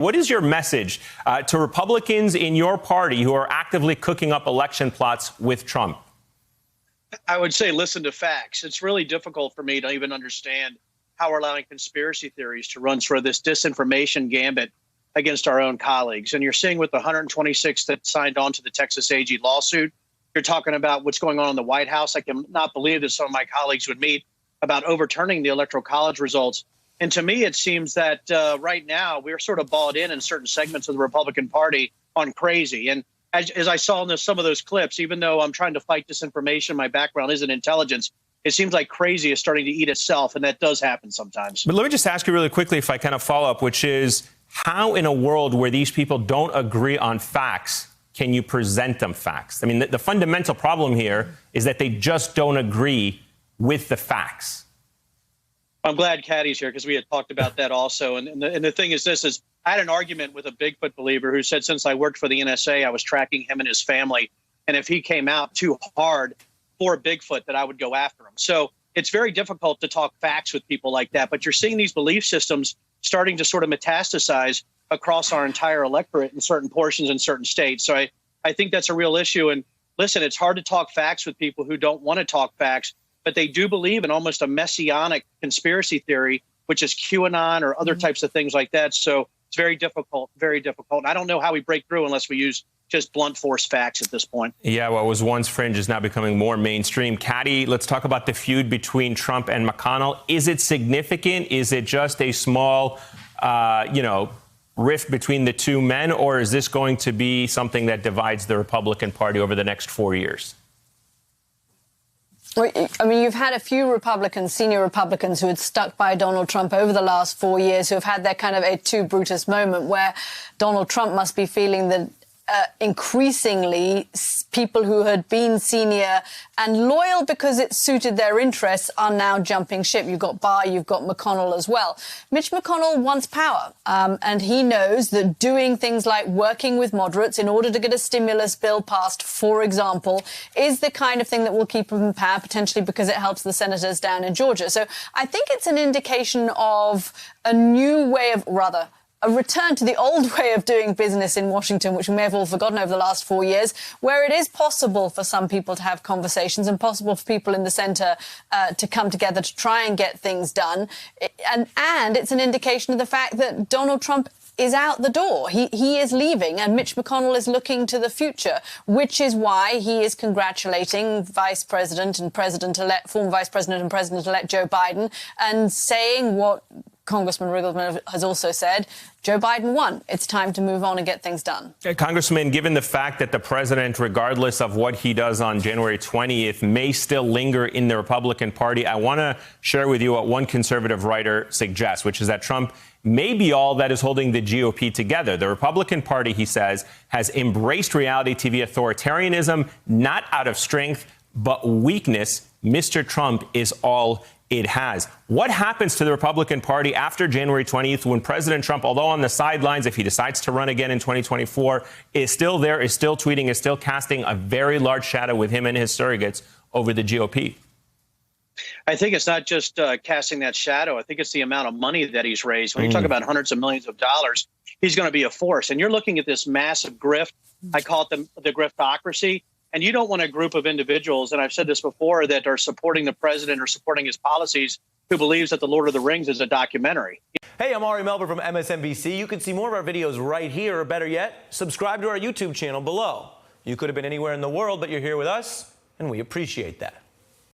What is your message to Republicans in your party who are actively cooking up election plots with Trump? I would say listen to facts. It's really difficult for me to even understand how we're allowing conspiracy theories to run sort of this disinformation gambit against our own colleagues. And you're seeing with the 126 that signed on to the Texas AG lawsuit, you're talking about what's going on in the White House. I cannot believe that some of my colleagues would meet about overturning the Electoral College results. And to me, it seems that right now we're sort of balled in certain segments of the Republican Party on crazy. And as I saw in some of those clips, even though I'm trying to fight disinformation, my background is in intelligence, it seems like crazy is starting to eat itself. And that does happen sometimes. But let me just ask you really quickly, if I kind of follow up, which is how in a world where these people don't agree on facts, can you present them facts? I mean, the fundamental problem here is that they just don't agree with the facts. I'm glad Caddy's here because we had talked about that also. And the thing is this is I had an argument with a Bigfoot believer who said since I worked for the NSA, I was tracking him and his family. And if he came out too hard for Bigfoot, that I would go after him. So it's very difficult to talk facts with people like that. But you're seeing these belief systems starting to sort of metastasize across our entire electorate in certain portions in certain states. So I think that's a real issue. And listen, it's hard to talk facts with people who don't want to talk facts, but they do believe in almost a messianic conspiracy theory, which is QAnon or other types of things like that. So it's very difficult, very difficult. I don't know how we break through unless we use just blunt force facts at this point. Yeah, what was once fringe is now becoming more mainstream. Caddy, let's talk about the feud between Trump and McConnell. Is it significant? Is it just a small, rift between the two men, or is this going to be something that divides the Republican Party over the next 4 years? I mean, you've had a few Republicans, senior Republicans, who had stuck by Donald Trump over the last 4 years, who have had their kind of a too Brutus moment where Donald Trump must be feeling that increasingly people who had been senior and loyal because it suited their interests are now jumping ship. You've got Barr, you've got McConnell as well. Mitch McConnell wants power, and he knows that doing things like working with moderates in order to get a stimulus bill passed, for example, is the kind of thing that will keep him in power, potentially because it helps the senators down in Georgia. So I think it's an indication of a new way of, rather, a return to the old way of doing business in Washington, which we may have all forgotten over the last 4 years, where it is possible for some people to have conversations and possible for people in the center to come together to try and get things done. And it's an indication of the fact that Donald Trump is out the door. He is leaving, and Mitch McConnell is looking to the future, which is why he is congratulating Vice President and President-elect, former Vice President and President-elect Joe Biden, and saying what Congressman Riggleman has also said, Joe Biden won. It's time to move on and get things done. Congressman, given the fact that the president, regardless of what he does on January 20th, may still linger in the Republican Party, I want to share with you what one conservative writer suggests, which is that Trump may be all that is holding the GOP together. The Republican Party, he says, has embraced reality TV authoritarianism, not out of strength, but weakness. Mr. Trump is all it has. What happens to the Republican Party after January 20th when President Trump, although on the sidelines, if he decides to run again in 2024, is still there, is still tweeting, is still casting a very large shadow with him and his surrogates over the GOP? I think it's not just casting that shadow. I think it's the amount of money that he's raised. When you talk about hundreds of millions of dollars, he's going to be a force. And you're looking at this massive grift. I call it the griftocracy. And you don't want a group of individuals, and I've said this before, that are supporting the president or supporting his policies who believes that The Lord of the Rings is a documentary. Hey, I'm Ari Melber from MSNBC. You can see more of our videos right here, or better yet, subscribe to our YouTube channel below. You could have been anywhere in the world, but you're here with us, and we appreciate that.